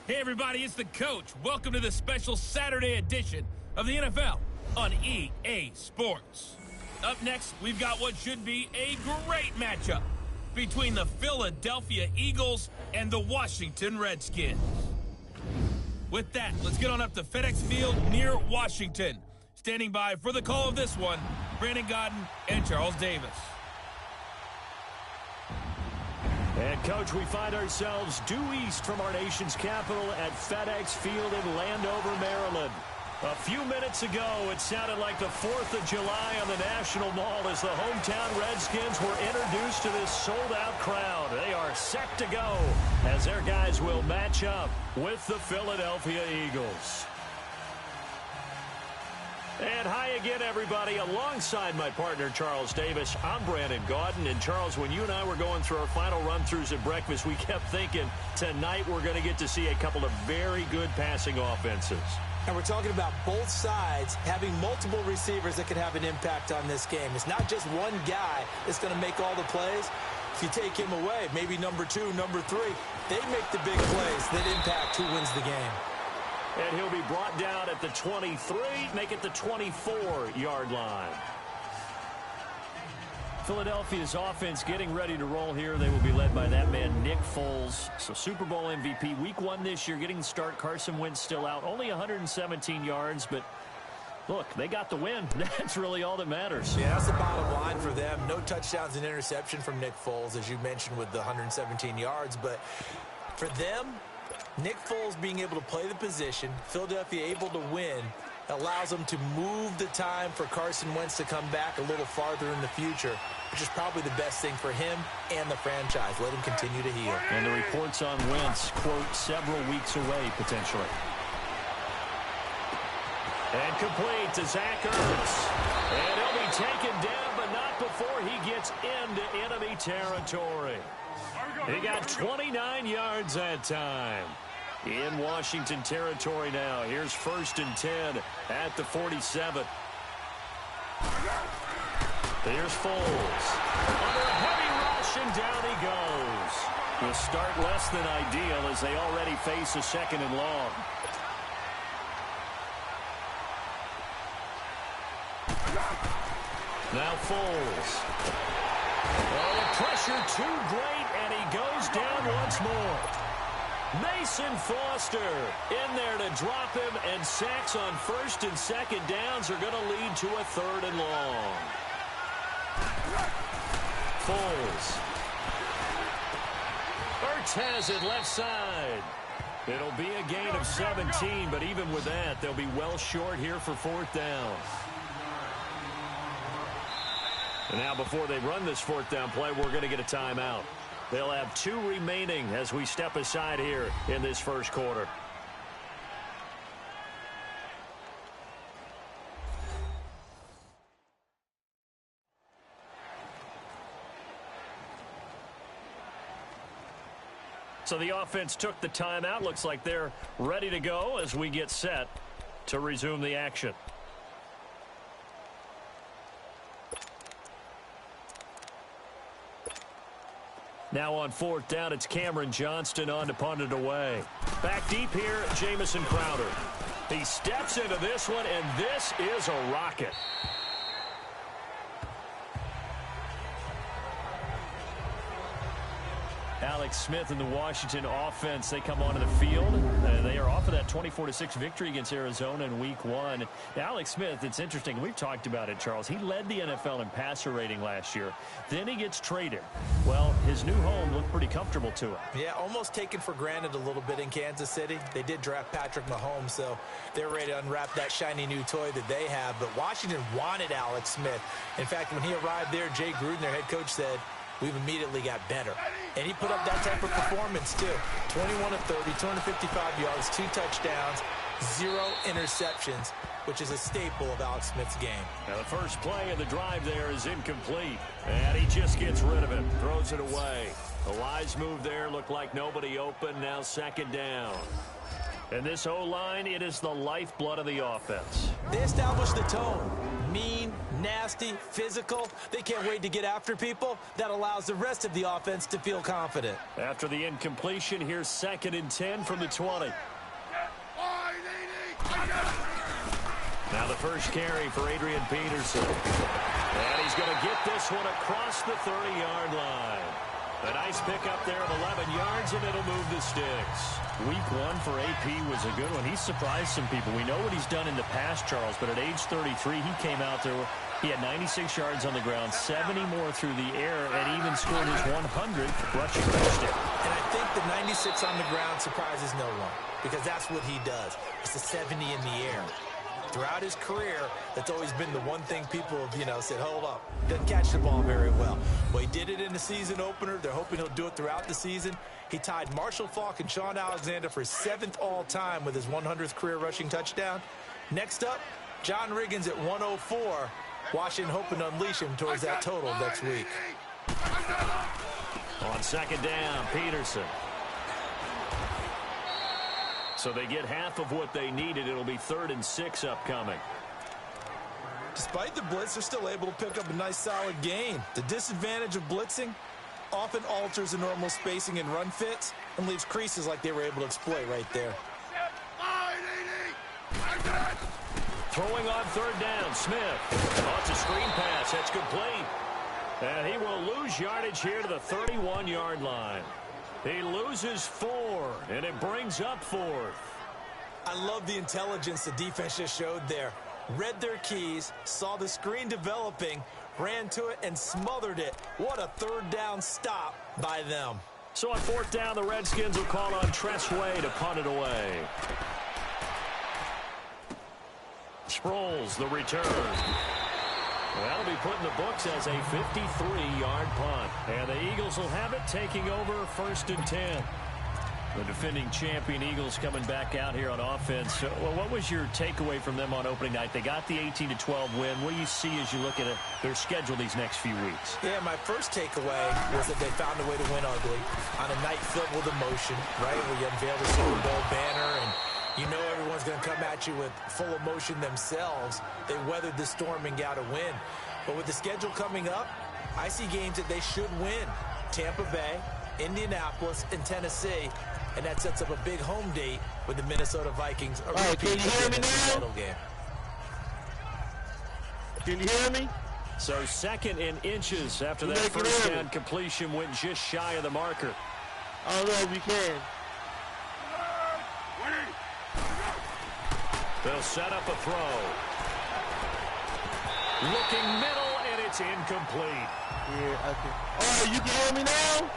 Hey everybody, it's the coach. Welcome to this special Saturday edition of the NFL on EA Sports. Up next, we've got what should be a great matchup between the Philadelphia Eagles and the Washington Redskins. With that, let's get on up to FedEx Field near Washington. Standing by for the call of this one, Brandon Godden and Charles Davis. And, Coach, we find ourselves due east from our nation's capital at FedEx Field in Landover, Maryland. A few minutes ago, it sounded like the 4th of July on the National Mall as the hometown Redskins were introduced to this sold-out crowd. They are set to go as their guys will match up with the Philadelphia Eagles. And hi again, everybody. Alongside my partner, Charles Davis, I'm Brandon Godden. And, Charles, when you and I were going through our final run-throughs at breakfast, we kept thinking tonight we're going to get to see a couple of very good passing offenses. And we're talking about both sides having multiple receivers that could have an impact on this game. It's not just one guy that's going to make all the plays. If you take him away, maybe number 2, number 3, they make the big plays that impact who wins the game. And he'll be brought down at the 23, make it the 24-yard line. Philadelphia's offense getting ready to roll here. They will be led by that man, Nick Foles. So Super Bowl MVP, week 1 this year, getting the start. Carson Wentz still out, only 117 yards, but look, they got the win. That's really all that matters. Yeah, that's the bottom line for them. No touchdowns and interception from Nick Foles, as you mentioned, with the 117 yards. But for them, Nick Foles being able to play the position, Philadelphia able to win, allows them to move the time for Carson Wentz to come back a little farther in the future, which is probably the best thing for him and the franchise. Let him continue to heal. And the reports on Wentz, quote, several weeks away, potentially. And complete to Zach Ertz. And he'll be taken down, but not before he gets into enemy territory. He got 29 yards that time. In Washington territory now. Here's 1st and 10 at the 47. Here's Foles. Under a heavy rush, and down he goes. The start less than ideal as they already face a 2nd and long. Now Foles. Oh, the pressure too great, and he goes down once more. Mason Foster in there to drop him, and sacks on 1st and 2nd downs are going to lead to a 3rd and long. Foles. Ertz has it left side. It'll be a gain of 17, but even with that, they'll be well short here for 4th down. And now before they run this 4th down play, we're going to get a timeout. They'll have 2 remaining as we step aside here in this first quarter. So the offense took the timeout. Looks like they're ready to go as we get set to resume the action. Now on 4th down, it's Cameron Johnston on to punt it away. Back deep here, Jamison Crowder. He steps into this one, and this is a rocket. Alex Smith and the Washington offense, they come onto the field. They are off of that 24-6 victory against Arizona in week 1. Now, Alex Smith, it's interesting. We've talked about it, Charles. He led the NFL in passer rating last year. Then he gets traded. Well, his new home looked pretty comfortable to him. Yeah, almost taken for granted a little bit in Kansas City. They did draft Patrick Mahomes, so they're ready to unwrap that shiny new toy that they have. But Washington wanted Alex Smith. In fact, when he arrived there, Jay Gruden, their head coach, said, we've immediately got better. And he put up that type of performance, too. 21 of 30, 255 yards, 2 touchdowns, 0 interceptions, which is a staple of Alex Smith's game. Now, the first play of the drive there is incomplete. And he just gets rid of it, throws it away. A wise move there, looked like nobody open, now 2nd down. And this O-line, it is the lifeblood of the offense. They established the tone. mean, nasty, physical. They can't wait to get after people. That allows the rest of the offense to feel confident. After the incompletion, here's 2nd and 10 from the 20. Now the first carry for Adrian Peterson. And he's going to get this one across the 30-yard line. A nice pickup there of 11 yards, and it'll move the sticks. Week 1 for AP was a good one. He surprised some people. We know what he's done in the past, Charles, but at age 33, he came out there. He had 96 yards on the ground, 70 more through the air, and even scored his 100th rushing touchdown. And I think the 96 on the ground surprises no one, because that's what he does. It's a 70 in the air. Throughout his career, that's always been the one thing people have, said, hold up, doesn't catch the ball very well. Well, he did it in the season opener. They're hoping he'll do it throughout the season. He tied Marshall Faulk and Sean Alexander for 7th all-time with his 100th career rushing touchdown. Next up, John Riggins at 104. Washington hoping to unleash him towards that total next week. On 2nd down, Peterson. So they get half of what they needed. It'll be 3rd and 6 upcoming. Despite the blitz, they're still able to pick up a nice, solid gain. The disadvantage of blitzing often alters the normal spacing and run fits and leaves creases like they were able to exploit right there. Throwing on 3rd down, Smith. Oh, it's a screen pass. That's complete. And he will lose yardage here to the 31-yard line. He loses 4, and it brings up 4th. I love the intelligence the defense just showed there. Read their keys, saw the screen developing, ran to it, and smothered it. What a 3rd down stop by them. So on 4th down, the Redskins will call on Tress Way to punt it away. Sproles, the return. That'll be put in the books as a 53-yard punt. And the Eagles will have it, taking over 1st and 10. The defending champion Eagles coming back out here on offense. Well, what was your takeaway from them on opening night? They got the 18-12 win. What do you see as you look at their schedule these next few weeks? Yeah, my first takeaway was that they found a way to win ugly on a night filled with emotion, right? Where you unveil the Super Bowl banner and you know everyone's going to come at you with full emotion themselves. They weathered the storm and got a win. But with the schedule coming up, I see games that they should win. Tampa Bay, Indianapolis, and Tennessee. And that sets up a big home date with the Minnesota Vikings. All right, can you hear me now? Game. Can you hear me? So 2nd and inches after that first down completion went just shy of the marker. I don't know if you can. They'll set up a throw. Looking middle, and it's incomplete. Yeah, I can. Oh, you can hear me now?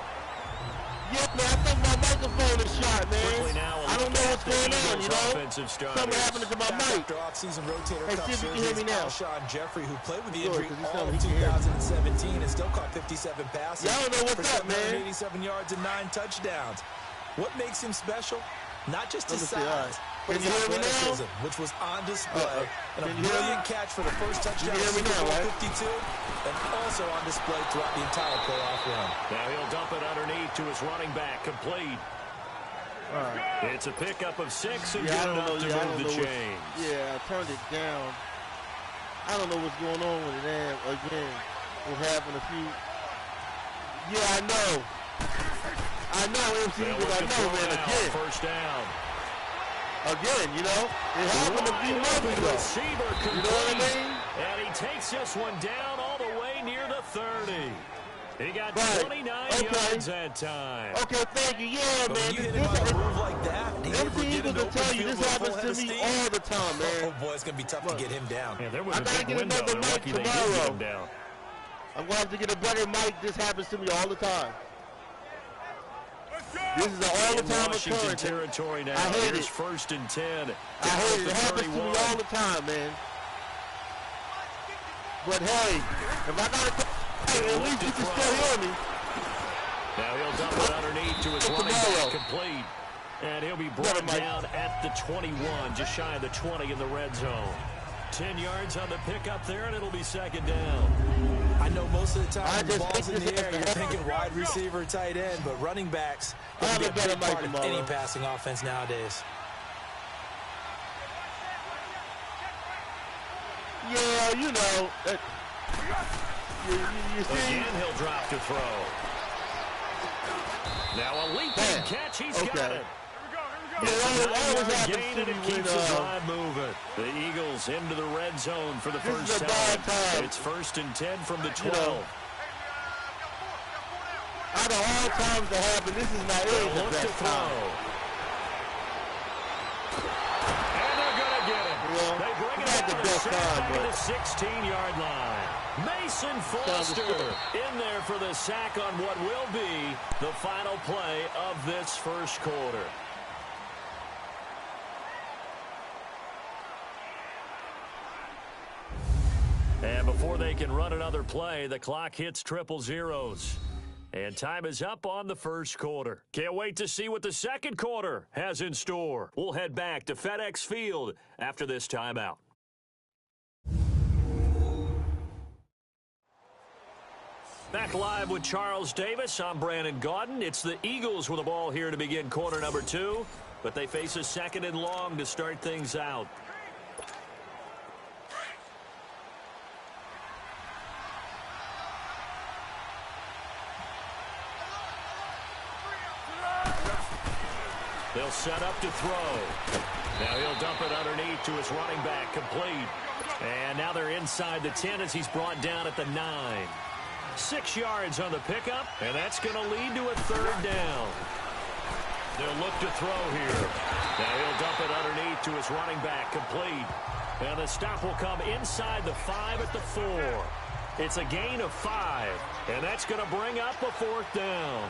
Yeah, man, I think my microphone is shot, man. I don't know what's going on, you know? Something happened to my mic. After off-season rotator cuff surgery, see if you can hear me now. Sean Jeffrey, who played with the injury all of 2017 and still caught 57 passes. Yeah, I don't know what's up, man. 87 yards and 9 touchdowns. What makes him special? Not just his size, but his athleticism, which was on display. And a brilliant catch for the first touchdown of Super Bowl 52, and also on display throughout the entire playoff run. Now he'll dump it underneath to his running back, complete. It's a pickup of 6 and good enough to move the chains. Yeah, I turned it down. I don't know what's going on with it again. What happened a few... Yeah, I know. I know, MC, but I know, man, again. First down. Again, you know, it happened a few months ago. Receiver complete. You know what I mean? And he takes this one down all the way near the 30. He got 29 yards that time. Okay, thank you. Yeah, man. You hit him on a move like that. MC Eagles will tell you this happens to me all the time, man. Oh, boy, it's going to be tough to get him down. Yeah, there was a big window. They're lucky they did get him down. I'm going to have to get a better mic. This happens to me all the time. This is an all-the-time occurrence. Territory now. I hate Here's it. 1st and 10. I hate it. It happens to me all the time, man. But hey, if I got to, at least you can still hear me. Now he'll dump it underneath to his running back, complete. And he'll be brought down at the 21, just shy of the 20 in the red zone. 10 yards on the pickup there, and it'll be 2nd down. I know most of the time the ball's in the air, you're thinking wide receiver, tight end, but running backs can be a big part of any passing offense nowadays. Yeah, you know. You see? Again, he'll drop to throw. Now a leaping catch. He's got it. Yeah, gain, and it keeps the drive moving. The Eagles into the red zone for the first time. It's 1st and 10 from the 12. You know, out of all times to happen, this is not it. Look to throw. And they're going to get it. Yeah. They bring it out to the 16-yard line. Mason Foster in there for the sack on what will be the final play of this first quarter. And before they can run another play, the clock hits triple zeros. And time is up on the first quarter. Can't wait to see what the second quarter has in store. We'll head back to FedEx Field after this timeout. Back live with Charles Davis. I'm Brandon Gaudin. It's the Eagles with the ball here to begin quarter number 2. But they face a 2nd and long to start things out. They'll set up to throw. Now he'll dump it underneath to his running back, complete. And now they're inside the 10 as he's brought down at the 9. 6 yards on the pickup, and that's going to lead to a 3rd down. They'll look to throw here. Now he'll dump it underneath to his running back, complete. And the stop will come inside the 5 at the 4. It's a gain of 5, and that's going to bring up a 4th down.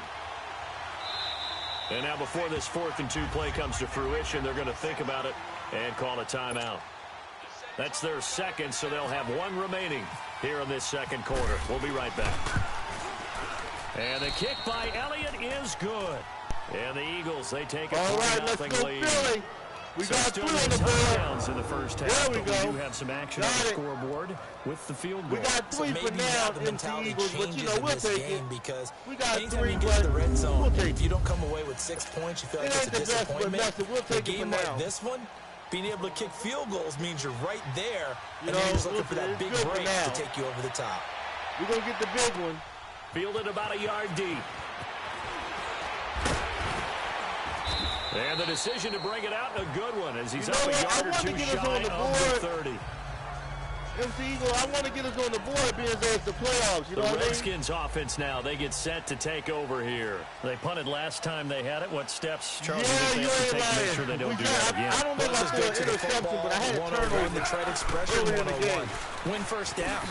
And now before this 4th and 2 play comes to fruition, they're going to think about it and call a timeout. That's their 2nd, so they'll have 1 remaining here in this 2nd quarter. We'll be right back. And the kick by Elliott is good. And the Eagles, they take a 4-0 lead. Philly. We got still 3 on the board. In the first half, there we go. We do have some action on the scoreboard with the field goal. We got 3 for now, MC Eagles, but you know, we'll take it. Because we got 3, you get to the red zone, we'll take if you don't come away with 6 points, you feel like it's a disappointment. We'll take a game like this one, being able to kick field goals means you're right there, and you're just looking for that big break to take you over the top. We're going to get the big one. Fielded about a yard deep. And the decision to bring it out, a good one, as he's up a yard or 2 shy of the 30. MC Eagle, I want to get us on the board being there at the playoffs. You know what I mean? The Redskins offense now, they get set to take over here. They punted last time they had it. What steps, Charles? Yeah, you ain't lying. Make sure they don't do that again. I don't know about the interception, but I had a turnover. The trade expression early in the game. Win first down.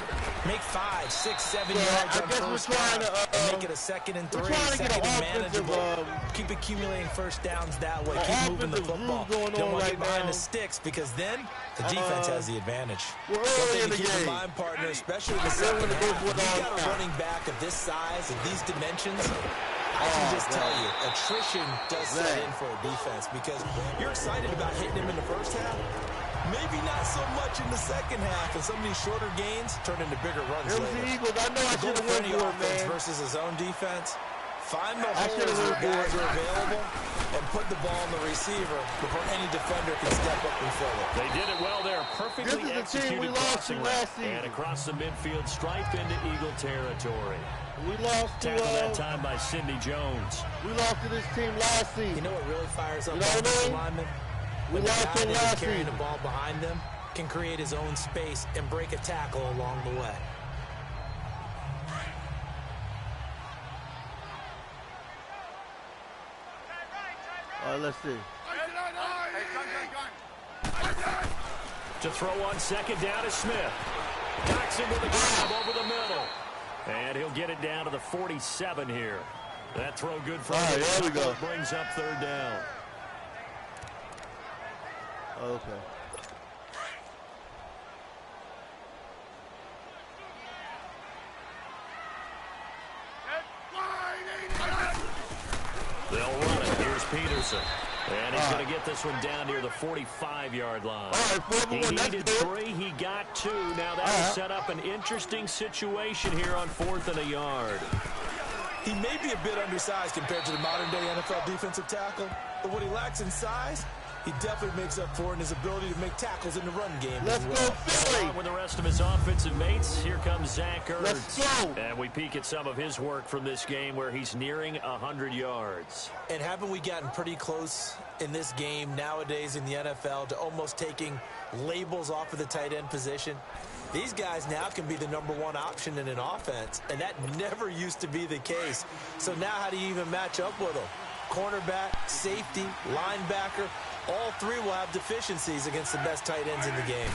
Make 5, 6, 7 yards on first down. And make it a 2nd and 3, 2nd and manageable. Keep accumulating first downs that way. Keep moving the football. Don't want to get behind the sticks because then the defense has the advantage. We're early in the keep game. in mind, partner, especially the second half. You got a running back of this size and these dimensions. I can just tell you, attrition does set in for a defense because you're excited about hitting him in the first half. Maybe not so much in the second half, and some of these shorter gains turn into bigger runs later. Eagles, I know I should have won for it, man. Versus his own defense. Find the holes where guys are available and put the ball in the receiver before any defender can step up and fill it. They did it well there. Perfectly executed we lost to last season. And across the midfield, stripe into Eagle territory. We lost to tackled that time by Sidney Jones. We lost to this team last season. You know what really fires up linemen? We lost to last season. Carrying the ball behind them can create his own space and break a tackle along the way. All right, let's see. To throw on second down is Smith. Knocks him with a grab over the middle. And he'll get it down to the 47 here. That throw good for him. There we go. Brings up 3rd down. Okay. They'll run it. Here's Peterson. And he's going to get this one down near the 45-yard line. He needed 3. He got 2. Now that will set up an interesting situation here on 4th and a yard. He may be a bit undersized compared to the modern-day NFL defensive tackle, but what he lacks in size, He definitely makes up for it in his ability to make tackles in the run game. Let's go, Philly. Along with the rest of his offensive mates, here comes Zach Ertz. Let's go. And we peek at some of his work from this game where he's nearing 100 yards. And haven't we gotten pretty close in this game nowadays in the NFL to almost taking labels off of the tight end position? These guys now can be the #1 option in an offense, and that never used to be the case. So now how do you even match up with them? Cornerback, safety, linebacker, all three will have deficiencies against the best tight ends in the game.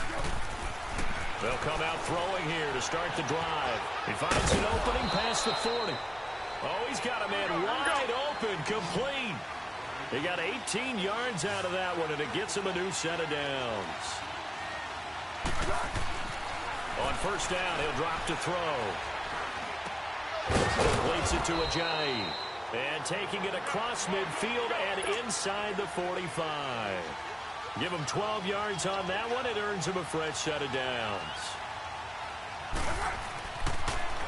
They'll come out throwing here to start the drive. He finds an opening past the 40. Oh, he's got a man wide open, complete. He got 18 yards out of that one, and it gets him a new set of downs. On first down, he'll drop to throw. Completes it to Ajayi. And taking it across midfield and inside the 45. Give him 12 yards on that one. It earns him a fresh set of downs.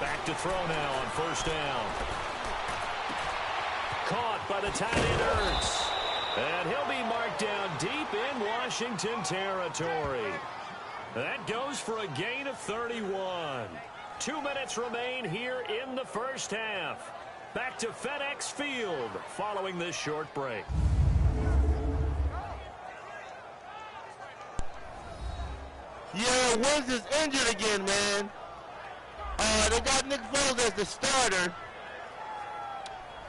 Back to throw now on first down. Caught by the tight end Ertz. And he'll be marked down deep in Washington territory. That goes for a gain of 31. 2 minutes remain here in the first half. Back to FedEx Field following this short break. Yeah, Wentz is injured again, man. They got Nick Foles as the starter.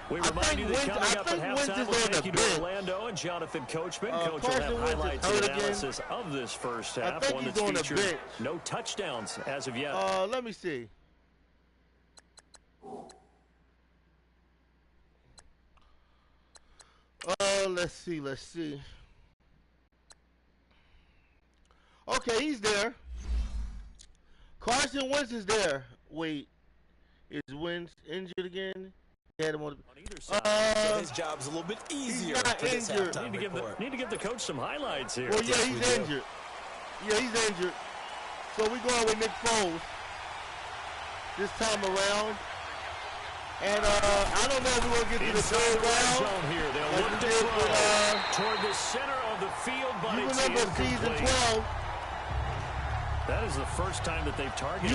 We remind you that coming up at halftime, we'll take you to Orlando and Jonathan Coachman. Coach will have highlights and analysis of this first half. One that's featured no touchdowns as of yet. Let me see. Let's see. Okay, he's there. Carson Wentz is there. Wait, is Wentz injured again? He had him on either side. So his job's a little bit easier. He's not injured. Need to give the coach some highlights here. Well, yeah, he's injured. Yeah, he's injured. So we're going with Nick Foles this time around. And I don't know if we're going to get to the third round. Here. They'll look to throw toward the center of the field, but you it's remember season 12? That is the first time that they've targeted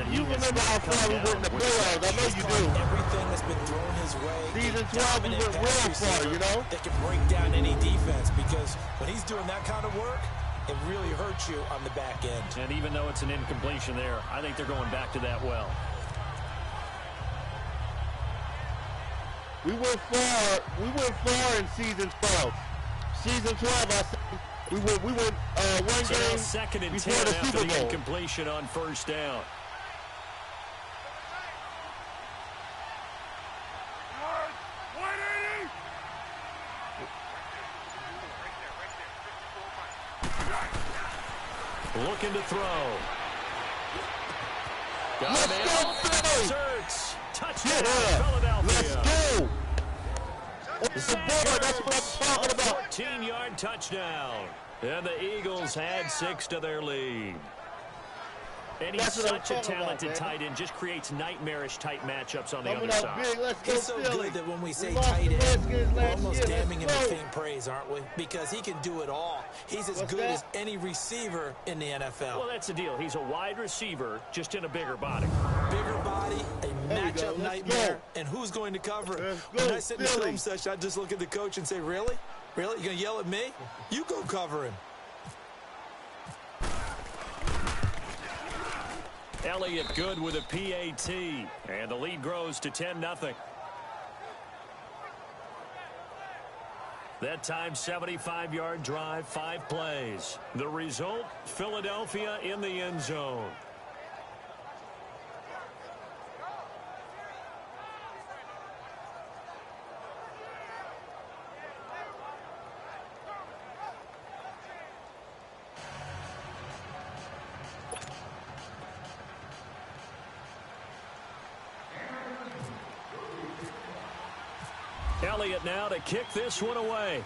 you remember how far we went in the playoffs. I know you do. Everything that's been thrown his way. Season 12, we went real far, you know? That can break down any defense because when he's doing that kind of work, it really hurts you on the back end. And even though it's an incompletion there, I think they're going back to that well. We went far in season 12. Season 12, I said we went one game second and before 10 the after Super the Bowl. incompletion on first down. Looking to throw. Let's go, Philly! Touchdown, Yeah. Philadelphia. Let's go! It's the board. That's what I'm talking about. 14-yard touchdown. And the Eagles add 6 to their lead. And he's such a talented tight end, just creates nightmarish-type matchups on the other side. Big. Let's go, He's so Philly. good that when we say We lost tight the end, Redskins we're last almost year. damning him Let's with go. faint praise, aren't we? Because he can do it all. He's as good as any receiver in the NFL. Well, that's the deal. He's a wide receiver, just in a bigger body. Bigger body, a There we go. matchup Let's nightmare, go. and who's going to cover him? Let's When go, I sit in the Philly. film session, I just look at the coach and say, really? Really? You're going to yell at me? You go cover him. Elliott good with a PAT, and the lead grows to 10-0. That time, 75-yard drive, 5 plays. The result, Philadelphia in the end zone. Elliott now to kick this one away.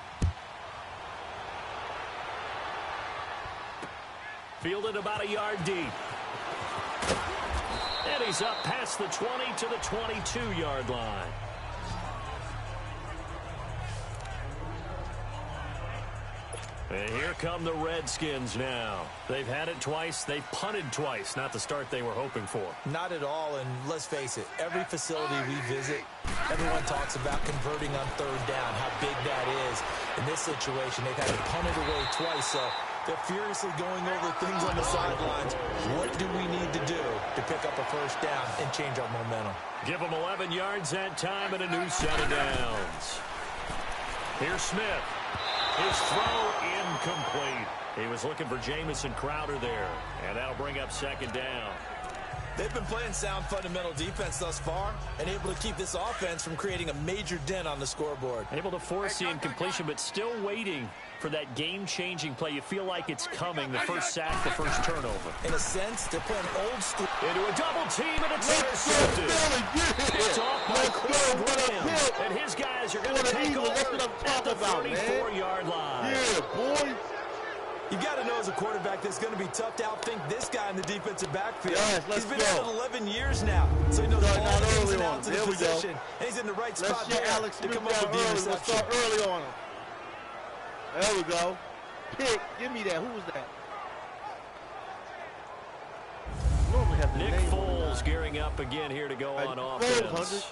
Fielded about a yard deep. And he's up past the 20 to the 22-yard line. And here come the Redskins now. They've had it twice. They've punted twice. Not the start they were hoping for. Not at all, and let's face it, every facility we visit, everyone talks about converting on third down, how big that is. In this situation, they've had to punt it away twice, so they're furiously going over things on the sidelines. What do we need to do to pick up a first down and change our momentum? Give them 11 yards that time and a new set of downs. Here's Smith. His throw incomplete. He was looking for Jamison Crowder there, and that'll bring up second down. They've been playing sound fundamental defense thus far and able to keep this offense from creating a major dent on the scoreboard. Able to force the incompletion, but still waiting for that game-changing play. You feel like it's coming, the first sack, the first turnover. In a sense, they're playing old school. Into a double team, and it's intercepted. It's off by Quinn Graham, and his guys are going to take over at the 34-yard line. Yeah, boy. You got to know as a quarterback that's going to be tough to outthink this guy in the defensive backfield. Yes, he's been at it 11 years now, so he knows all the ins and outs of the There we position. go. And he's in the right Let's spot get there Alex to Smith come up down with the early. interception. Let's start early on him. There we go. Pick. Give me that. Who was that? Normally have the Nick name Foles gearing up again here to go on offense.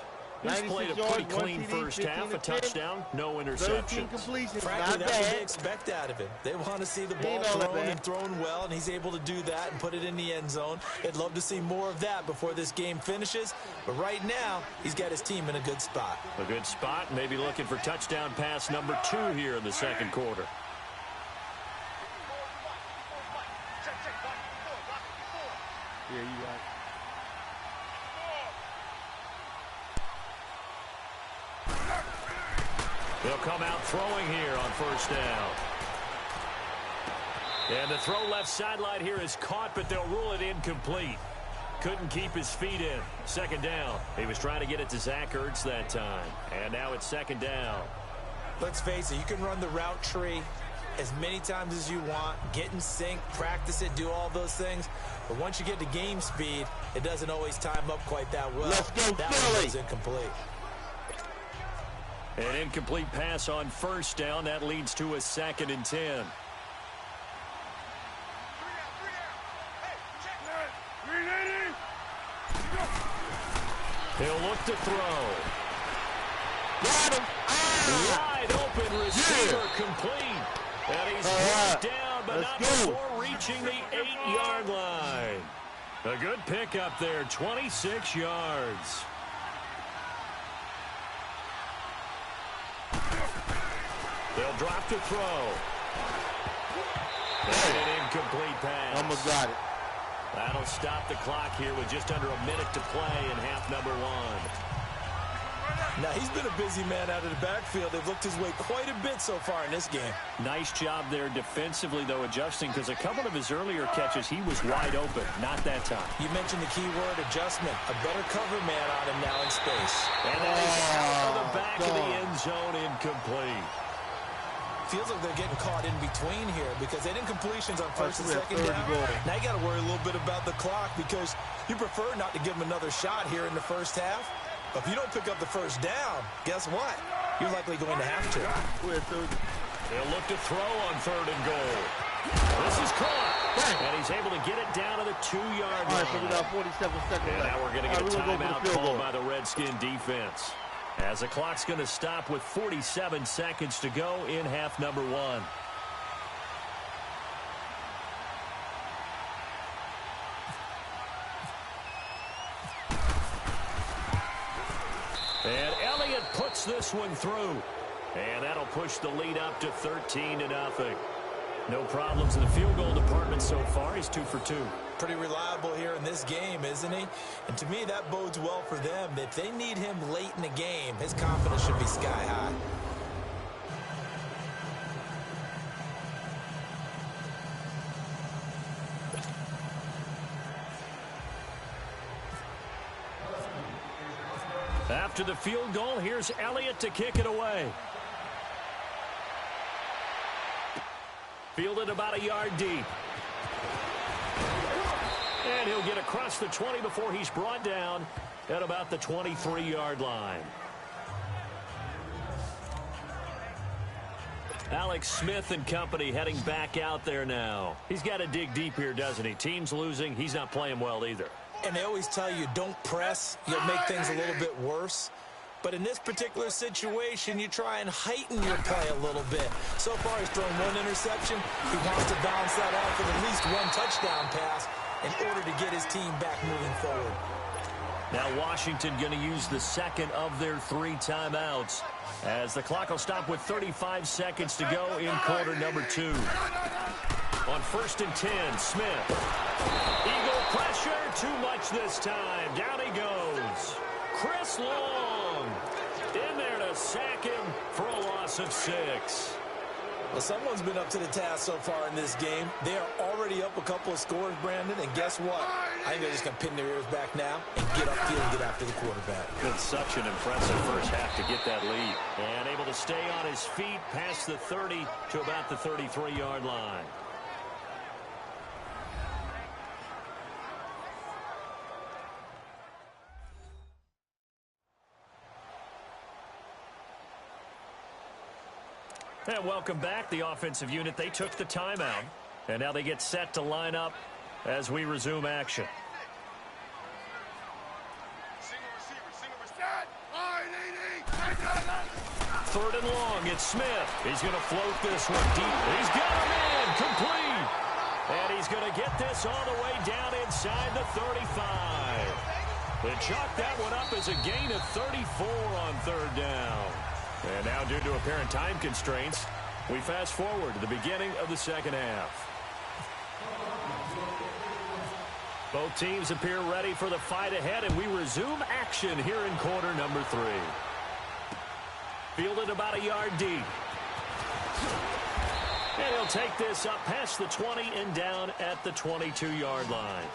He's 96 played a yards, pretty clean TD, first half, a 15 touchdown, no 13 interceptions. completions. Frankly, Not that's what they bad. expect out of him. They want to see the ball Ain't all that thrown bad. and thrown well, and he's able to do that and put it in the end zone. They'd love to see more of that before this game finishes, but right now, he's got his team in a good spot. A good spot, maybe looking for touchdown pass number 2 here in the second quarter. Yeah, you right. They'll come out throwing here on first down. And the throw left sideline here is caught, but they'll rule it incomplete. Couldn't keep his feet in. Second down. He was trying to get it to Zach Ertz that time. And now it's second down. Let's face it, you can run the route tree as many times as you want, get in sync, practice it, do all those things. But once you get to game speed, it doesn't always time up quite that well. Let's go, that Philly. one was incomplete. An incomplete pass on first down. That leads to a 2nd and 10. He'll look to throw. Got him. Wide open receiver complete. And he's brought down, but Let's not go. before reaching the 8-yard line. A good pickup there, 26 yards. They'll drop to throw. And an incomplete pass. Almost got it. That'll stop the clock here with just under a minute to play in half number 1. Now, he's been a busy man out of the backfield. They've looked his way quite a bit so far in this game. Nice job there defensively, though, adjusting, because a couple of his earlier catches, he was wide open. Not that time. You mentioned the key word, adjustment. A better cover man on him now in space. And then he's out of the back of the end zone, incomplete. Feels like they're getting caught in between here because they didn't completions on first and second third down. goal. Now you got to worry a little bit about the clock because you prefer not to give them another shot here in the first half. But if you don't pick up the first down, guess what? You're likely going to have to. They'll look to throw on 3rd and goal. This is caught. And he's able to get it down to the 2-yard line. All right, so we got 47 seconds And left. now we're going to get a timeout field called goal. by the Redskin defense. As the clock's going to stop with 47 seconds to go in half number 1. And Elliott puts this one through. And that'll push the lead up to 13-0. No problems in the field goal department so far. He's 2 for 2. Pretty reliable here in this game, isn't he? And to me, that bodes well for them. If they need him late in the game, his confidence should be sky high. After the field goal, here's Elliott to kick it away. Fielded about a yard deep. And he'll get across the 20 before he's brought down at about the 23-yard line. Alex Smith and company heading back out there now. He's got to dig deep here, doesn't he? Team's losing. He's not playing well either. And they always tell you, don't press. You'll make things a little bit worse. But in this particular situation, you try and heighten your play a little bit. So far, he's thrown one interception. He wants to balance that out with at least one touchdown pass in order to get his team back moving forward. Now Washington going to use the second of their 3 timeouts as the clock will stop with 35 seconds to go in quarter number 2. On 1st and 10, Smith. Eagle pressure, too much this time. Down he goes. Chris Long in there to sack him for a loss of 6. Well, someone's been up to the task so far in this game. They are already up a couple of scores, Brandon, and guess what? I think they're just going to pin their ears back now and get upfield and get after the quarterback. Been such an impressive first half to get that lead. And able to stay on his feet past the 30 to about the 33-yard line. And welcome back, the offensive unit. They took the timeout, and now they get set to line up as we resume action. Third and long, it's Smith. He's going to float this one deep. He's got him in, complete. And he's going to get this all the way down inside the 35. They chalk that one up as a gain of 34 on 3rd down. And now, due to apparent time constraints, we fast forward to the beginning of the second half. Both teams appear ready for the fight ahead, and we resume action here in quarter number 3. Fielded about a yard deep. And he'll take this up past the 20 and down at the 22-yard line.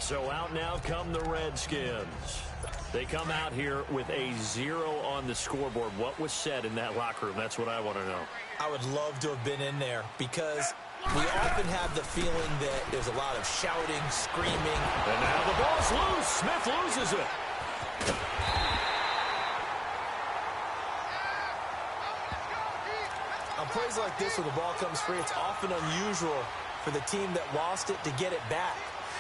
So out now come the Redskins. They come out here with a 0 on the scoreboard. What was said in that locker room? That's what I want to know. I would love to have been in there because we often have the feeling that there's a lot of shouting, screaming. And now the ball's loose. Smith loses it. On plays like this where the ball comes free, it's often unusual for the team that lost it to get it back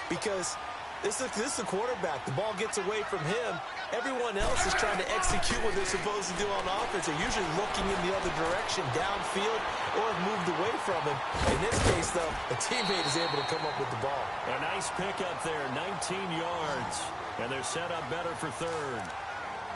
because this is the quarterback. The ball gets away from him. Everyone else is trying to execute what they're supposed to do on offense. They're usually looking in the other direction, downfield, or have moved away from him. In this case, though, a teammate is able to come up with the ball. A nice pickup there, 19 yards. And they're set up better for 3rd.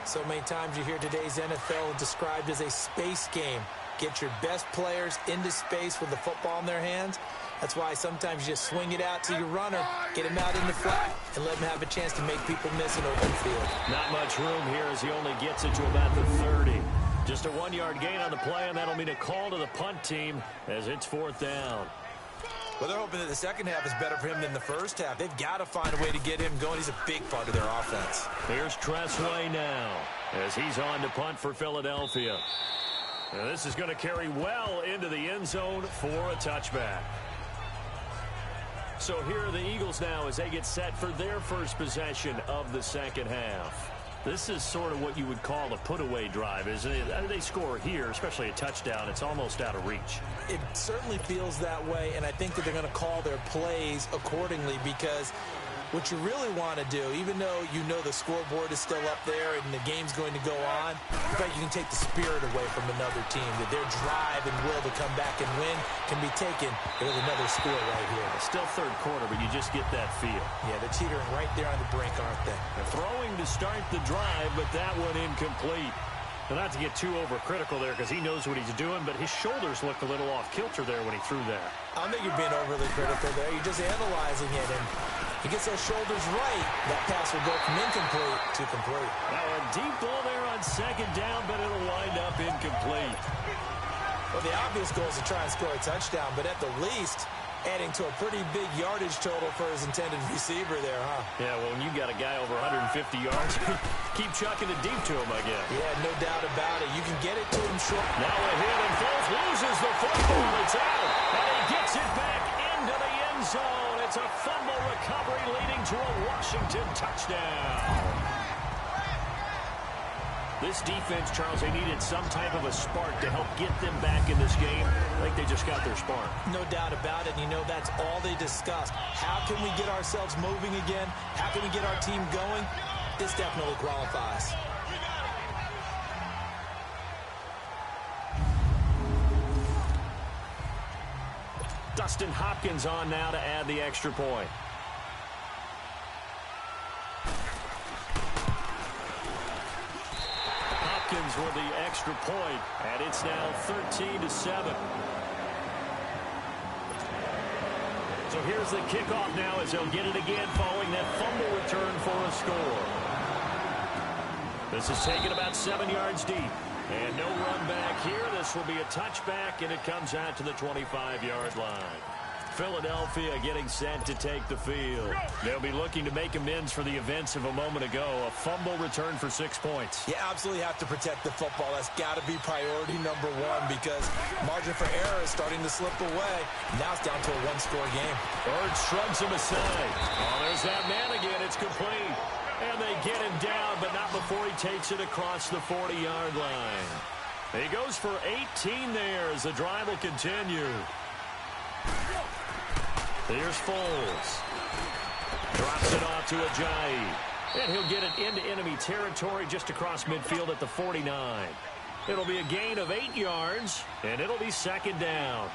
So many times you hear today's NFL described as a space game. Get your best players into space with the football in their hands. That's why sometimes you just swing it out to your runner, get him out in the flat, and let him have a chance to make people miss an open field. Not much room here as he only gets it to about the 30. Just a 1-yard gain on the play, and that'll mean a call to the punt team as it's 4th down. Well, they're hoping that the second half is better for him than the first half. They've got to find a way to get him going. He's a big part of their offense. Here's Tressway now as he's on to punt for Philadelphia. Now this is going to carry well into the end zone for a touchback. So here are the Eagles now as they get set for their first possession of the second half. This is sort of what you would call a put-away drive, isn't it? They score here, especially a touchdown. It's almost out of reach. It certainly feels that way, and I think that they're going to call their plays accordingly because what you really want to do, even though you know the scoreboard is still up there and the game's going to go on, in fact, you can take the spirit away from another team, that their drive and will to come back and win can be taken with another score right here. It's still 3rd quarter, but you just get that feel. Yeah, they're teetering right there on the brink, aren't they? They're throwing to start the drive, but that one incomplete. Well, not to get too overcritical there because he knows what he's doing, but his shoulders looked a little off kilter there when he threw that. I don't think you're being overly critical there. You're just analyzing it, and he gets those shoulders right. That pass will go from incomplete to complete. Now a deep ball there on 2nd down, but it'll wind up incomplete. Well, the obvious goal is to try and score a touchdown, but at the least, adding to a pretty big yardage total for his intended receiver there, huh? Yeah, well, when you got a guy over 150 yards, keep chucking it deep to him, I guess. Yeah, no doubt about it. You can get it to him short. Now a hit, and Foles loses the football. It's out, and he gets it back into the end zone. It's a fumble recovery leading to a Washington touchdown. This defense, Charles, they needed some type of a spark to help get them back in this game. I think they just got their spark. No doubt about it. You know, that's all they discussed. How can we get ourselves moving again? How can we get our team going? This definitely qualifies. Dustin Hopkins on now to add the extra point. Hopkins with the extra point, and it's now 13-7. So here's the kickoff now as they'll get it again following that fumble return for a score. This is taken about 7 yards deep. And no run back here. This will be a touchback, and it comes out to the 25-yard line. Philadelphia getting set to take the field. They'll be looking to make amends for the events of a moment ago. A fumble return for 6 points. You absolutely have to protect the football. That's got to be priority number one because margin for error is starting to slip away. Now it's down to a one-score game. Bird shrugs him aside. Oh, there's that man again. It's complete. And they get him down, but not before he takes it across the 40-yard line. He goes for 18 there as the drive will continue. Here's Foles. Drops it off to Ajayi. And he'll get it into enemy territory just across midfield at the 49. It'll be a gain of 8 yards, and it'll be second down.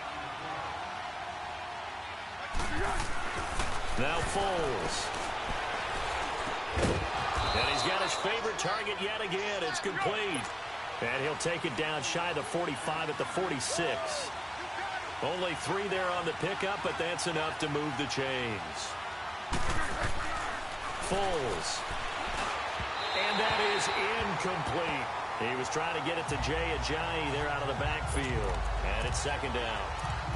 Now Foles. And he's got his favorite target yet again. It's complete. And he'll take it down shy of the 45 at the 46. Only 3 there on the pickup, but that's enough to move the chains. Foles. And that is incomplete. He was trying to get it to Jay Ajayi there out of the backfield. And it's second down.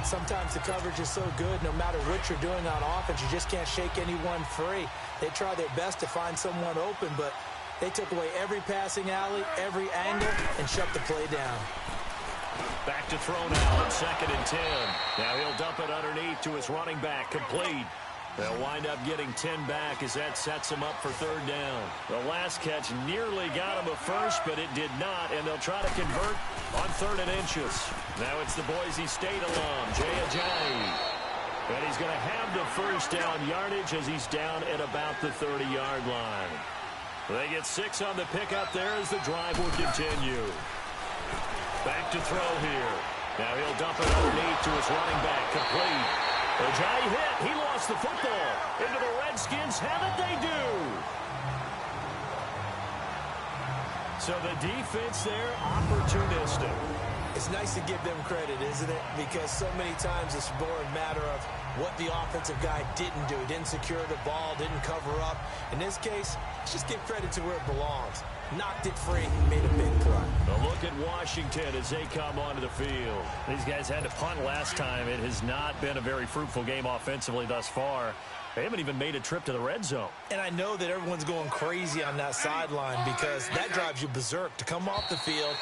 Sometimes the coverage is so good, no matter what you're doing on offense, you just can't shake anyone free. They try their best to find someone open, but they took away every passing alley, every angle, and shut the play down. Back to throw now on 2nd and 10. Now he'll dump it underneath to his running back, complete. They'll wind up getting 10 back as that sets him up for 3rd down. The last catch nearly got him a first, but it did not, and they'll try to convert on 3rd and inches. Now it's the Boise State alum, Jay Ajayi. And he's going to have the first down yardage as he's down at about the 30-yard line. They get 6 on the pickup there as the drive will continue. Back to throw here. Now he'll dump it underneath to his running back, complete. Ajayi hit. He lost the football. Into the Redskins have it, they do. So the defense there, opportunistic. It's nice to give them credit, isn't it? Because so many times it's more a matter of what the offensive guy didn't do. Didn't secure the ball, didn't cover up. In this case, just give credit to where it belongs. Knocked it free, made a big play. A look at Washington as they come onto the field. These guys had to punt last time. It has not been a very fruitful game offensively thus far. They haven't even made a trip to the red zone. And I know that everyone's going crazy on that sideline because that drives you berserk to come off the field,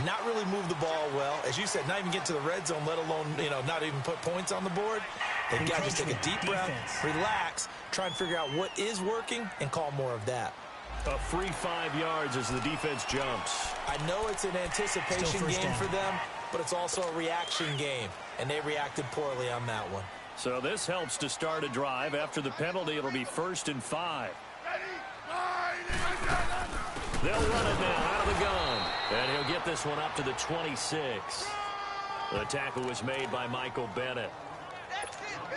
not really move the ball well. As you said, not even get to the red zone, let alone, not even put points on the board. They've got to just take a deep breath, relax, try and figure out what is working, and call more of that. A free 5 yards as the defense jumps. I know it's an anticipation game for them, but it's also a reaction game, and they reacted poorly on that one. So this helps to start a drive. After the penalty, it'll be 1st and 5. They'll run it now out of the gun. And he'll get this one up to the 26. The tackle was made by Michael Bennett.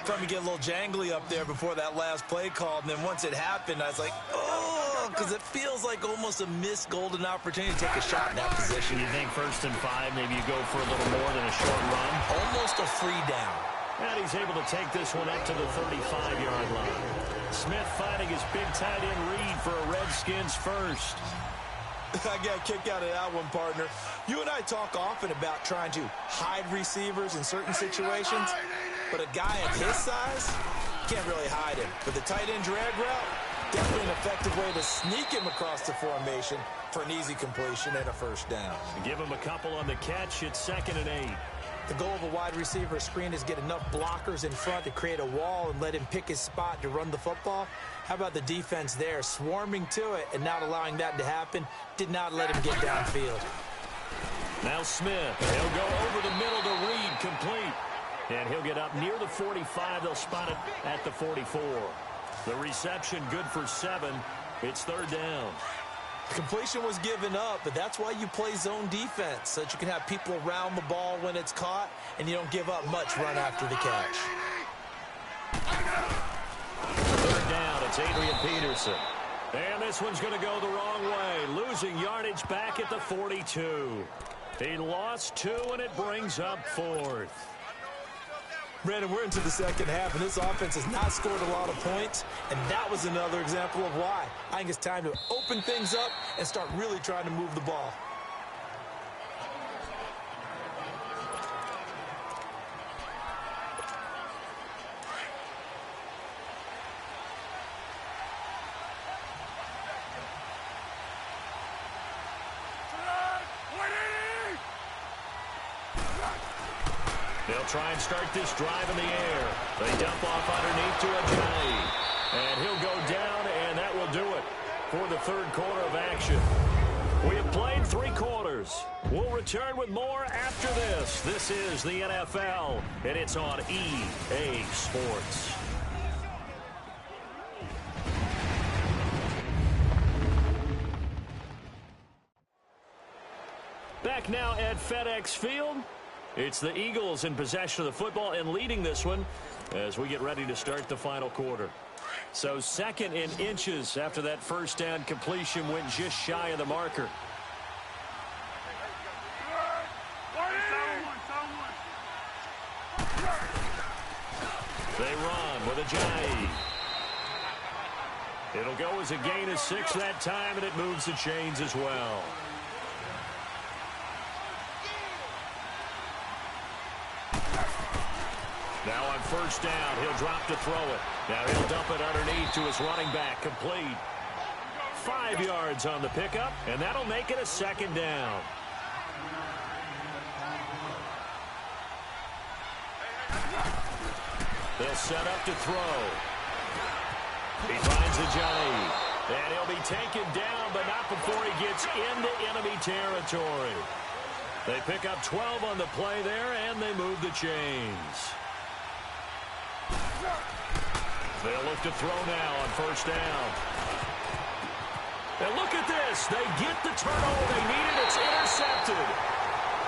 Trying to get a little jangly up there before that last play called, and then once it happened, I was like, oh, because it feels like almost a missed golden opportunity to take a shot in that position. You think 1st and 5, maybe you go for a little more than a short run? Almost a free down. And he's able to take this one up to the 35-yard line. Smith finding his big tight end read for a Redskins first. I got a kick out of that one, partner. You and I talk often about trying to hide receivers in certain situations, but a guy of his size, can't really hide him. But the tight end drag route, definitely an effective way to sneak him across the formation for an easy completion and a first down. Give him a couple on the catch. It's 2nd and 8. The goal of a wide receiver screen is get enough blockers in front to create a wall and let him pick his spot to run the football. How about the defense there, swarming to it and not allowing that to happen? Did not let him get downfield. Now Smith, he'll go over the middle to Reed, complete. And he'll get up near the 45. They'll spot it at the 44. The reception good for 7. It's third down. The completion was given up, but that's why you play zone defense, so that you can have people around the ball when it's caught, and you don't give up much run after the catch. Third down, it's Adrian Peterson. And this one's going to go the wrong way, losing yardage back at the 42. He lost 2, and it brings up 4th. Brandon, we're into the second half, and this offense has not scored a lot of points, and that was another example of why. I think it's time to open things up and start really trying to move the ball. They'll try and start this drive in the air. They dump off underneath to Ajayi. And he'll go down, and that will do it for the third quarter of action. We have played 3 quarters. We'll return with more after this. This is the NFL, and it's on EA Sports. Back now at FedEx Field. It's the Eagles in possession of the football and leading this one as we get ready to start the final quarter. So 2nd in inches after that first down completion went just shy of the marker. They run with Ajayi. It'll go as a gain of 6 that time, and it moves the chains as well. Now on first down, he'll drop to throw it. Now he'll dump it underneath to his running back, complete. 5 yards on the pickup, and that'll make it a 2nd down. They'll set up to throw. He finds Ajayi, and he'll be taken down, but not before he gets into enemy territory. They pick up 12 on the play there, and they move the chains. They'll look to throw now on first down. And look at this. They get the turnover they needed. It's intercepted.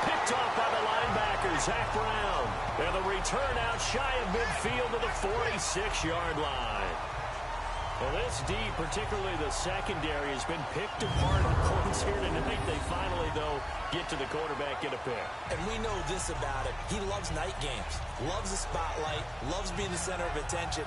Picked off by the linebacker, Zach Brown. And the return out shy of midfield to the 46-yard line. Well, this D, particularly the secondary, has been picked apart in points here tonight. They finally, though, get to the quarterback, get a pick. And we know this about him. He loves night games, loves the spotlight, loves being the center of attention.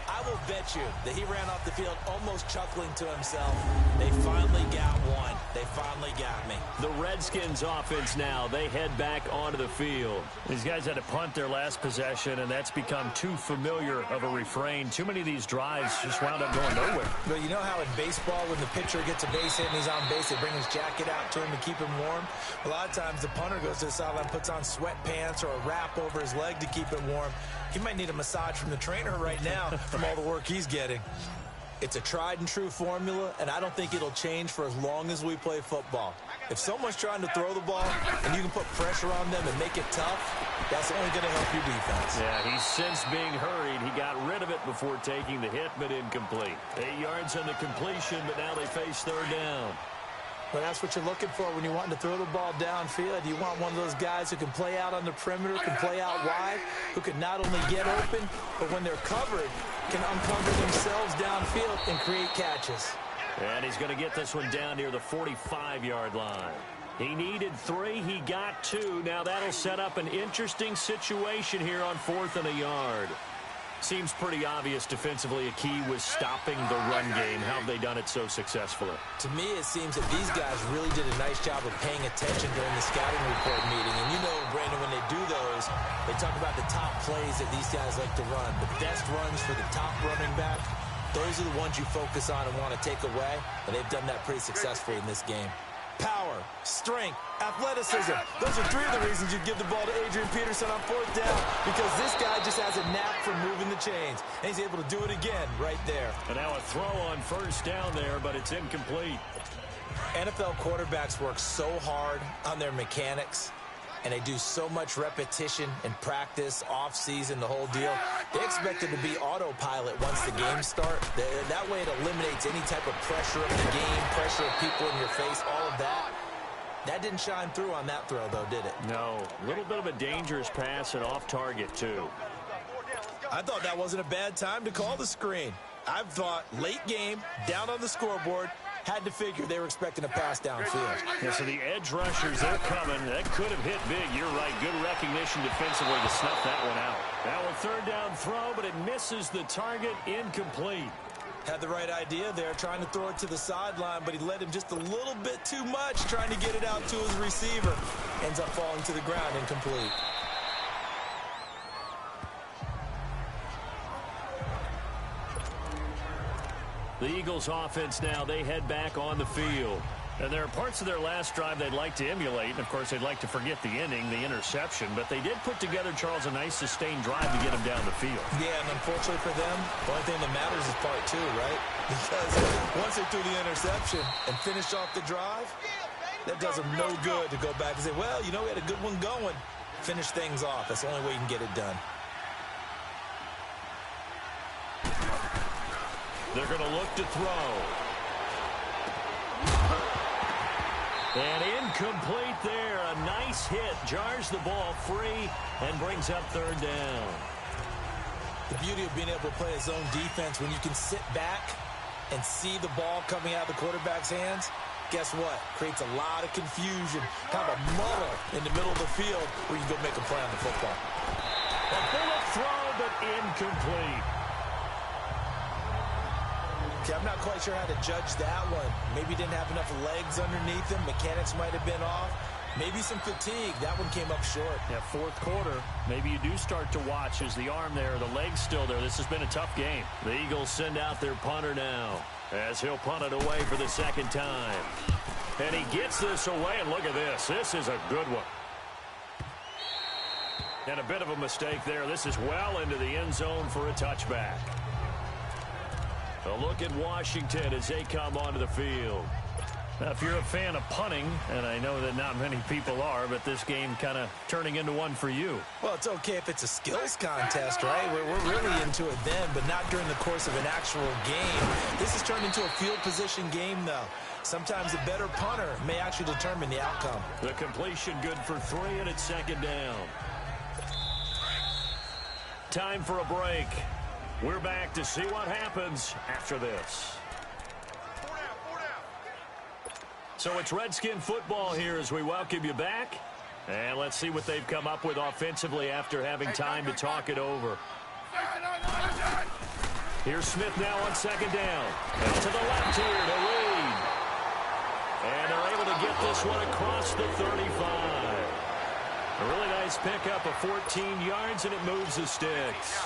I will bet you that he ran off the field almost chuckling to himself. They finally got one. They finally got me. The Redskins offense now, they head back onto the field. These guys had to punt their last possession, and that's become too familiar of a refrain. Too many of these drives just wound up going nowhere. But you know how in baseball, when the pitcher gets a base hit and he's on base, they bring his jacket out to him to keep him warm? A lot of times the punter goes to the sideline, puts on sweatpants or a wrap over his leg to keep it warm. He might need a massage from the trainer right now from all the work he's getting. It's a tried and true formula, and I don't think it'll change for as long as we play football. If someone's trying to throw the ball and you can put pressure on them and make it tough, that's only going to help your defense. Yeah, he's since being hurried. He got rid of it before taking the hit, but incomplete. 8 yards on the completion, but now they face third down. But that's what you're looking for when you're wanting to throw the ball downfield. You want one of those guys who can play out on the perimeter, can play out wide, who can not only get open, but when they're covered, can uncover themselves downfield and create catches. And he's going to get this one down near the 45-yard line. He needed 3. He got 2. Now that'll set up an interesting situation here on 4th and a yard. Seems pretty obvious defensively a key was stopping the run game. How have they done it so successfully? To me, it seems that these guys really did a nice job of paying attention during the scouting report meeting. And you know, Brandon, when they do those, they talk about the top plays that these guys like to run. The best runs for the top running back, those are the ones you focus on and want to take away. And they've done that pretty successfully in this game. Power, strength, athleticism. Those are three of the reasons you give the ball to Adrian Peterson on 4th down, because this guy just has a knack for moving the chains. And he's able to do it again right there. And now a throw on 1st down there, but it's incomplete. NFL quarterbacks work so hard on their mechanics, and they do so much repetition and practice, off-season, the whole deal. They expect it to be autopilot once the games start. That way it eliminates any type of pressure of the game, pressure of people in your face, all of that. That didn't shine through on that throw, though, did it? No. A little bit of a dangerous pass and off target, too. I thought that wasn't a bad time to call the screen. I thought late game, down on the scoreboard, had to figure they were expecting a pass downfield. Yeah, so the edge rushers, they're coming. That could have hit big. You're right. Good recognition defensively to snuff that one out. Now a 3rd down throw, but it misses the target. Incomplete. Had the right idea there, trying to throw it to the sideline, but he led him just a little bit too much, trying to get it out to his receiver. Ends up falling to the ground, incomplete. The Eagles offense now, they head back on the field. And there are parts of their last drive they'd like to emulate. And, of course, they'd like to forget the inning, the interception. But they did put together, Charles, a nice sustained drive to get them down the field. Yeah, and unfortunately for them, the only thing that matters is part 2, right? Because once they threw the interception and finished off the drive, that does them no good to go back and say, well, you know, we had a good one going. Finish things off. That's the only way you can get it done. They're going to look to throw. And incomplete there. A nice hit. Jars the ball free and brings up 3rd down. The beauty of being able to play a zone defense, when you can sit back and see the ball coming out of the quarterback's hands, guess what? Creates a lot of confusion, kind of a muddle in the middle of the field where you can go make a play on the football. A bullet throw, but incomplete. Okay, I'm not quite sure how to judge that one. Maybe didn't have enough legs underneath him. Mechanics might have been off. Maybe some fatigue. That one came up short. Yeah, 4th quarter. Maybe you do start to watch as the arm there, the leg's still there. This has been a tough game. The Eagles send out their punter now as he'll punt it away for the 2nd time. And he gets this away, and look at this. This is a good one. And a bit of a mistake there. This is well into the end zone for a touchback. A look at Washington as they come onto the field. Now, if you're a fan of punting, and I know that not many people are, but this game kind of turning into one for you. Well, it's okay if it's a skills contest, right? We're really into it then, but not during the course of an actual game. This has turned into a field position game, though. Sometimes a better punter may actually determine the outcome. The completion good for 3, and it's 2nd down. Time for a break. We're back to see what happens after this. So it's Redskin football here as we welcome you back. And let's see what they've come up with offensively after having time to talk it over. Here's Smith now on 2nd down. And to the left here to Reed. And they're able to get this one across the 35. A really nice pickup of 14 yards, and it moves the sticks.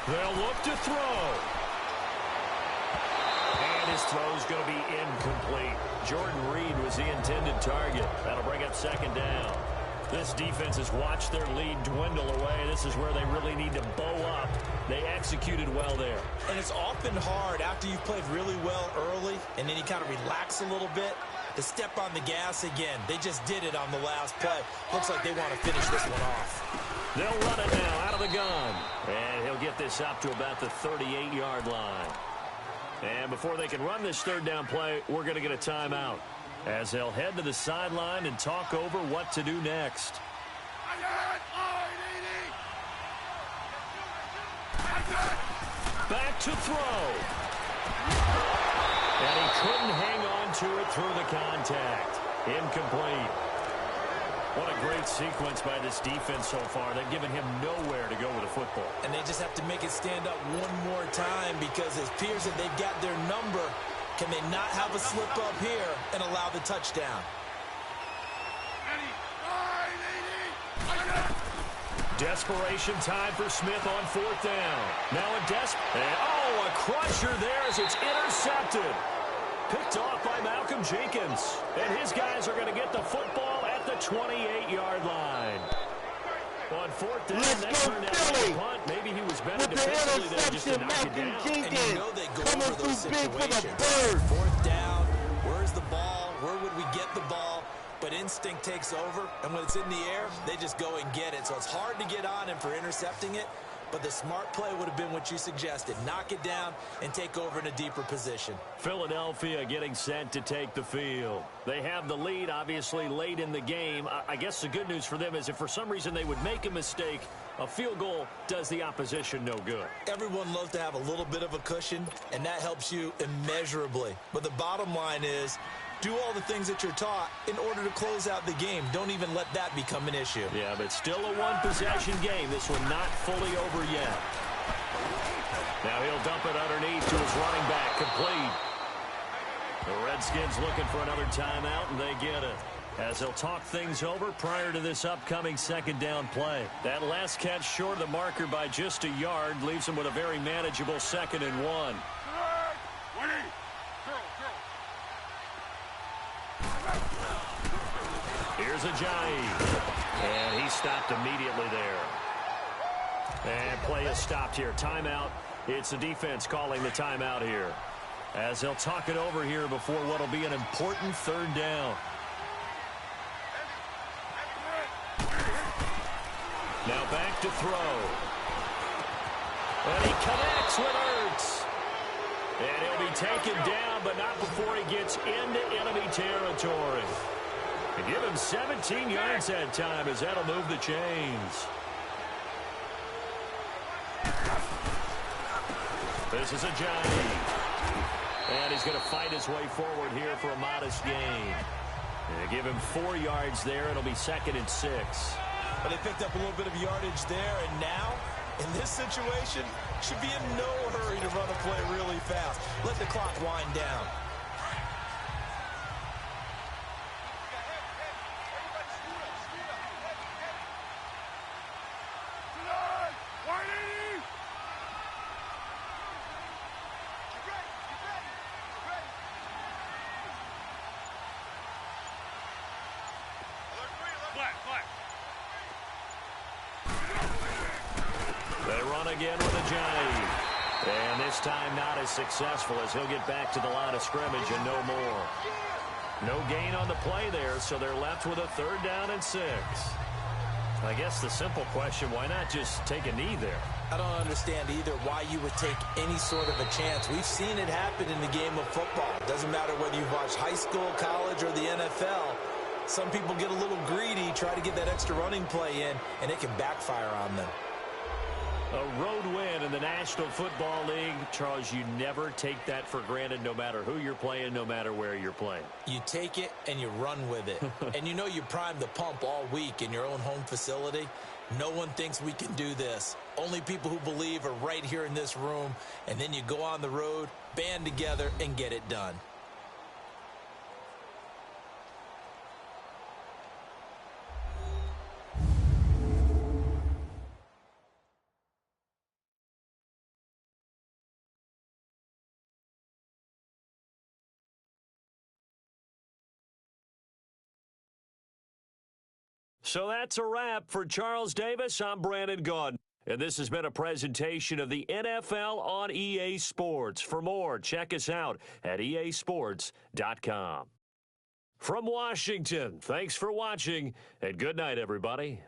They'll look to throw. And his throw's going to be incomplete. Jordan Reed was the intended target. That'll bring up 2nd down. This defense has watched their lead dwindle away. This is where they really need to bow up. They executed well there. And it's often hard after you've played really well early and then you kind of relax a little bit to step on the gas again. They just did it on the last play. Looks like they want to finish this one off. They'll run it now out of the gun. And he'll get this up to about the 38-yard line. And before they can run this 3rd down play, we're going to get a timeout as they'll head to the sideline and talk over what to do next. Back to throw. And he couldn't hang on to it through the contact. Incomplete. What a great sequence by this defense so far. They've given him nowhere to go with the football. And they just have to make it stand up one more time because it appears that they've got their number. Can they not have a slip up here and allow the touchdown? Desperation time for Smith on 4th down. Now a crusher there as it's intercepted. Picked off by Malcolm Jenkins. And his guys are going to get the football at the 28-yard line. On fourth down, that turned out like a punt. Maybe he was better defensively than just to knock it down. And you know they go over those situations. Fourth down, where's the ball? Where would we get the ball? But instinct takes over, and when it's in the air, they just go and get it. So it's hard to get on him for intercepting it, but the smart play would have been what you suggested. Knock it down and take over in a deeper position. Philadelphia getting set to take the field. They have the lead, obviously, late in the game. I guess the good news for them is if for some reason they would make a mistake, a field goal does the opposition no good. Everyone loves to have a little bit of a cushion, and that helps you immeasurably. But the bottom line is, do all the things that you're taught in order to close out the game. Don't even let that become an issue. Yeah, but still a one-possession game. This one not fully over yet. Now he'll dump it underneath to his running back, complete. The Redskins looking for another timeout, and they get it. As they'll talk things over prior to this upcoming second down play. That last catch short of the marker by just a yard leaves them with a very manageable 2nd and 1. Here's Ajayi. And he stopped immediately there. And play is stopped here. Timeout. It's the defense calling the timeout here. As they'll talk it over here before what will be an important third down. Now back to throw. And he connects with Ertz. And he'll be taken down, but not before he gets into enemy territory. And give him 17 yards that time as that'll move the chains. This is Ajayi. And he's going to fight his way forward here for a modest gain. And give him 4 yards there. It'll be 2nd and 6. But they picked up a little bit of yardage there, and now, in this situation, should be in no hurry to run a play really fast. Let the clock wind down. They run again with Ajayi. And this time not as successful as he'll get back to the line of scrimmage and no more. No gain on the play there, so they're left with a 3rd down and 6. I guess the simple question, why not just take a knee there? I don't understand either why you would take any sort of a chance. We've seen it happen in the game of football. It doesn't matter whether you've watched high school, college, or the NFL. Some people get a little greedy, try to get that extra running play in, and it can backfire on them. A road win in the National Football League. Charles, you never take that for granted no matter who you're playing, no matter where you're playing. You take it and you run with it. And you know you primed the pump all week in your own home facility. No one thinks we can do this. Only people who believe are right here in this room. And then you go on the road, band together, and get it done. So that's a wrap for Charles Davis. I'm Brandon Gaudin. And this has been a presentation of the NFL on EA Sports. For more, check us out at easports.com. From Washington, thanks for watching, and good night, everybody.